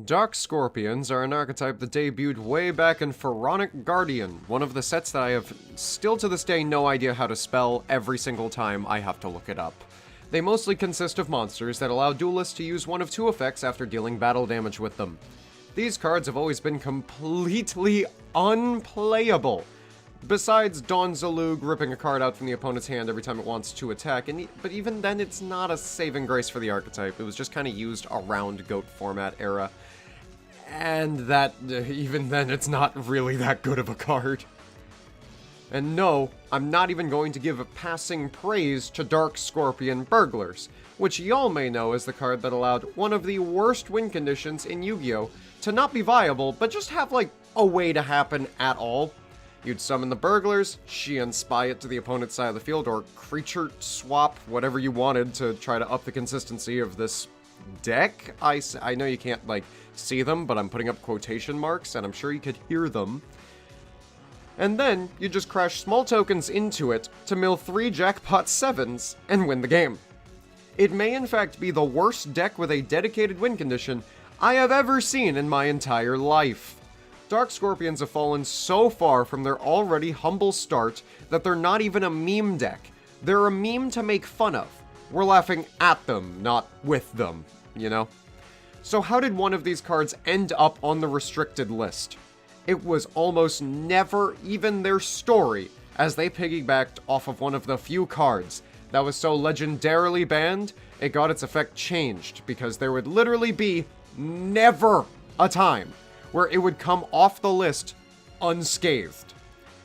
Dark Scorpions are an archetype that debuted way back in Pharaonic Guardian, one of the sets that I have still to this day no idea how to spell every single time I have to look it up. They mostly consist of monsters that allow duelists to use one of two effects after dealing battle damage with them. These cards have always been completely unplayable. Besides Dawn Zalug ripping a card out from the opponent's hand every time it wants to attack, but even then it's not a saving grace for the archetype. It was just kind of used around GOAT format era. And that, even then, it's not really that good of a card. And no, I'm not even going to give a passing praise to Dark Scorpion Burglars, which y'all may know as the card that allowed one of the worst win conditions in Yu-Gi-Oh! To not be viable, but just have, like, a way to happen at all. You'd summon the Burglars, Xian Spy it to the opponent's side of the field, or creature swap whatever you wanted to try to up the consistency of this deck. I know you can't, like, see them, but I'm putting up quotation marks, and I'm sure you could hear them. And then, you just crash small tokens into it to mill 3 Jackpot 7s and win the game. It may in fact be the worst deck with a dedicated win condition I have ever seen in my entire life. Dark Scorpions have fallen so far from their already humble start that they're not even a meme deck. They're a meme to make fun of. We're laughing at them, not with them, you know? So how did one of these cards end up on the restricted list? It was almost never even their story, as they piggybacked off of one of the few cards that was so legendarily banned, it got its effect changed, because there would literally be never a time where it would come off the list unscathed.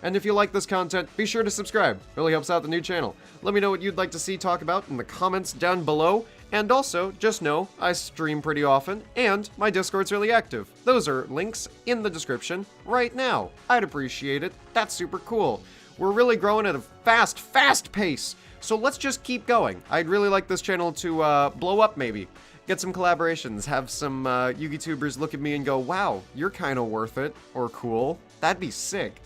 And if you like this content, be sure to subscribe. Really helps out the new channel. Let me know what you'd like to see talk about in the comments down below. And also, just know, I stream pretty often, and my Discord's really active. Those are links in the description right now. I'd appreciate it. That's super cool. We're really growing at a fast pace. So let's just keep going. I'd really like this channel to blow up, maybe. Get some collaborations, have some Yu-Gi-Tubers look at me and go, wow, you're kind of worth it, or cool. That'd be sick.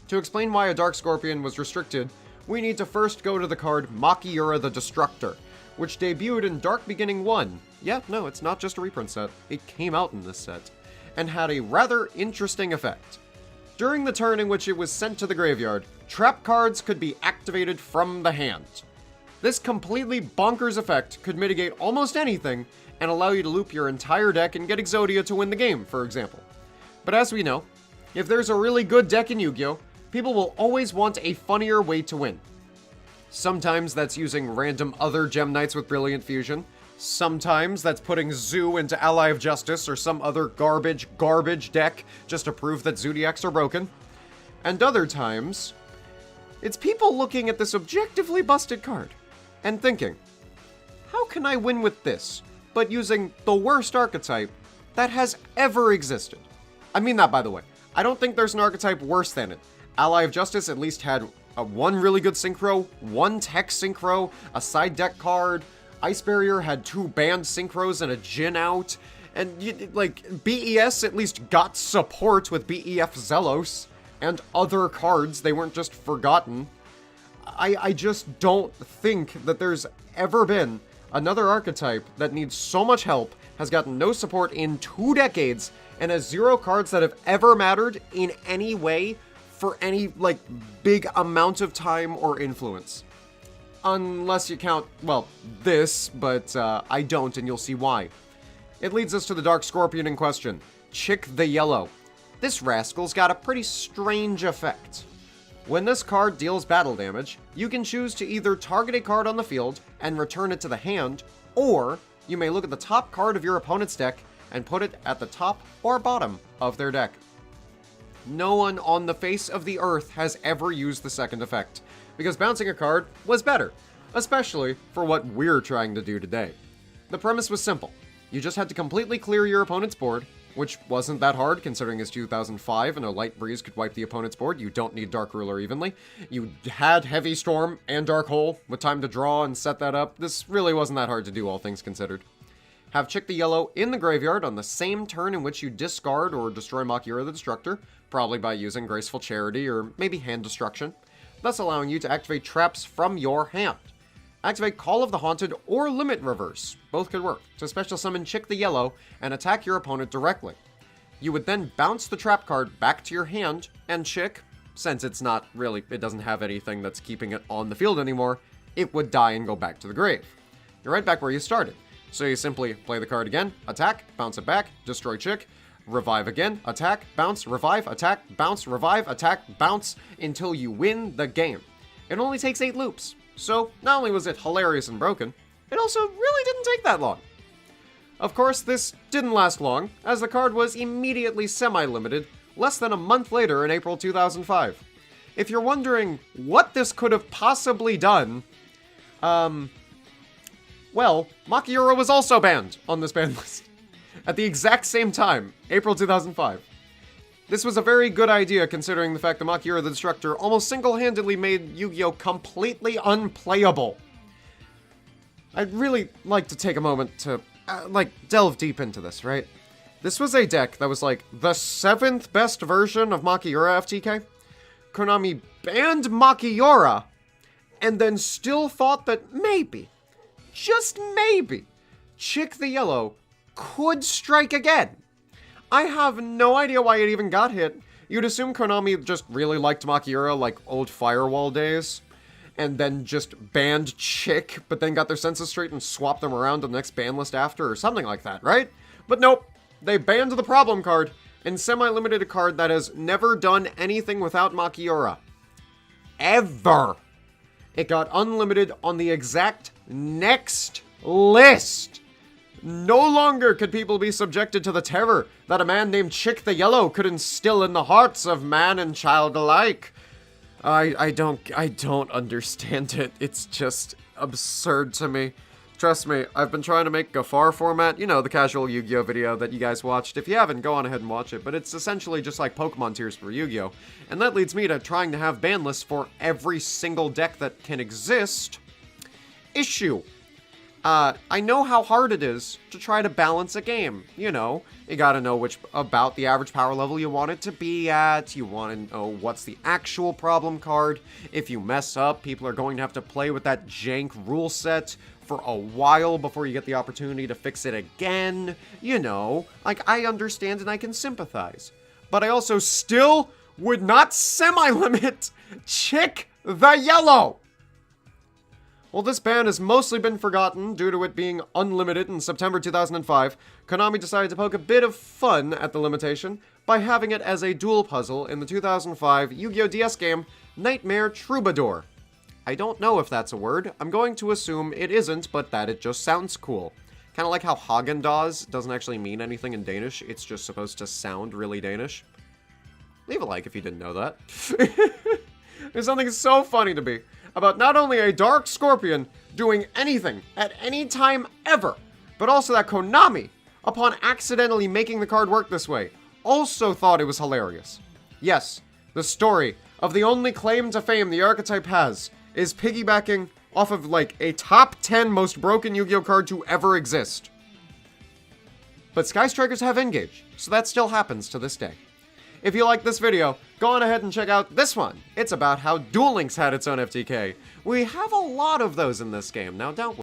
To explain why a Dark Scorpion was restricted, we need to first go to the card MAKYURA the Destructor, which debuted in Dark Beginning 1. Yeah, no, it's not just a reprint set. It came out in this set, and had a rather interesting effect. During the turn in which it was sent to the graveyard, trap cards could be activated from the hand. This completely bonkers effect could mitigate almost anything and allow you to loop your entire deck and get Exodia to win the game, for example. But as we know, if there's a really good deck in Yu-Gi-Oh!, people will always want a funnier way to win. Sometimes that's using random other Gem Knights with Brilliant Fusion. Sometimes that's putting Zoo into Ally of Justice or some other garbage deck just to prove that Zodiacs are broken. And other times, it's people looking at this objectively busted card and thinking, how can I win with this, but using the worst archetype that has ever existed? I mean that, by the way. I don't think there's an archetype worse than it. Ally of Justice at least had one really good synchro, one tech synchro, a side deck card. Ice Barrier had 2 banned synchros and a Jin out. And, like, B.E.S. at least got support with B.E.F. ZELOS and other cards. They weren't just forgotten. I just don't think that there's ever been another archetype that needs so much help, has gotten no support in 2 decades, and has 0 cards that have ever mattered in any way for any, like, big amount of time or influence. Unless you count, well, this, but I don't, and you'll see why. It leads us to the Dark Scorpion in question, Chick the Yellow. This rascal's got a pretty strange effect. When this card deals battle damage, you can choose to either target a card on the field and return it to the hand, or you may look at the top card of your opponent's deck and put it at the top or bottom of their deck. No one on the face of the earth has ever used the second effect, because bouncing a card was better, especially for what we're trying to do today. The premise was simple. You just had to completely clear your opponent's board, which wasn't that hard considering it's 2005 and a light breeze could wipe the opponent's board. You don't need Dark Ruler evenly. You had Heavy Storm and Dark Hole with time to draw and set that up. This really wasn't that hard to do, all things considered. Have Chick the Yellow in the graveyard on the same turn in which you discard or destroy MAKYURA the Destructor, probably by using Graceful Charity or maybe Hand Destruction, thus allowing you to activate traps from your hand. Activate Call of the Haunted or Limit Reverse. Both could work to special summon Chick the Yellow and attack your opponent directly. You would then bounce the trap card back to your hand, and Chick, since it doesn't have anything that's keeping it on the field anymore, it would die and go back to the grave. You're right back where you started. So you simply play the card again, attack, bounce it back, destroy Chick, revive again, attack, bounce, revive, attack, bounce, revive, attack, bounce, until you win the game. It only takes 8 loops. So, not only was it hilarious and broken, it also really didn't take that long. Of course, this didn't last long, as the card was immediately semi-limited, less than a month later in April 2005. If you're wondering what this could have possibly done, well, MAKYURA was also banned on this ban list. At the exact same time, April 2005. This was a very good idea considering the fact that MAKYURA the Destructor almost single-handedly made Yu-Gi-Oh! Completely unplayable. I'd really like to take a moment to, delve deep into this, right? This was a deck that was like the 7th best version of MAKYURA FTK. Konami banned MAKYURA, and then still thought that maybe, just maybe, Chick the Yellow could strike again. I have no idea why it even got hit. You'd assume Konami just really liked MAKYURA like old Firewall days, and then just banned Chick, but then got their senses straight and swapped them around to the next ban list after, or something like that, right? But nope, they banned the problem card, and semi-limited a card that has never done anything without MAKYURA. Ever. It got unlimited on the exact next list. No longer could people be subjected to the terror that a man named Chick the Yellow could instill in the hearts of man and child alike. I don't understand it. It's just absurd to me. Trust me, I've been trying to make Gafar format, you know, the casual Yu-Gi-Oh! Video that you guys watched. If you haven't, go on ahead and watch it, but it's essentially just like Pokemon tiers for Yu-Gi-Oh! And that leads me to trying to have ban lists for every single deck that can exist. Issue. I know how hard it is to try to balance a game. You know, you gotta know about the average power level you want it to be at. You want to know what's the actual problem card. If you mess up, people are going to have to play with that jank rule set for a while before you get the opportunity to fix it again. You know, like, I understand and I can sympathize. But I also still would not semi-limit Chick the Yellow. While this ban has mostly been forgotten due to it being unlimited in September 2005, Konami decided to poke a bit of fun at the limitation by having it as a dual puzzle in the 2005 Yu-Gi-Oh! DS game, Nightmare Troubadour. I don't know if that's a word. I'm going to assume it isn't, but that it just sounds cool. Kind of like how Häagen-Dazs doesn't actually mean anything in Danish, it's just supposed to sound really Danish. Leave a like if you didn't know that. There's something so funny to me about not only a Dark Scorpion doing anything at any time ever, but also that Konami, upon accidentally making the card work this way, also thought it was hilarious. Yes, the story of the only claim to fame the archetype has is piggybacking off of, like, a top 10 most broken Yu-Gi-Oh! Card to ever exist. But Sky Strikers have Engage, so that still happens to this day. If you like this video, go on ahead and check out this one. It's about how Duel Links had its own FTK. We have a lot of those in this game, now don't we?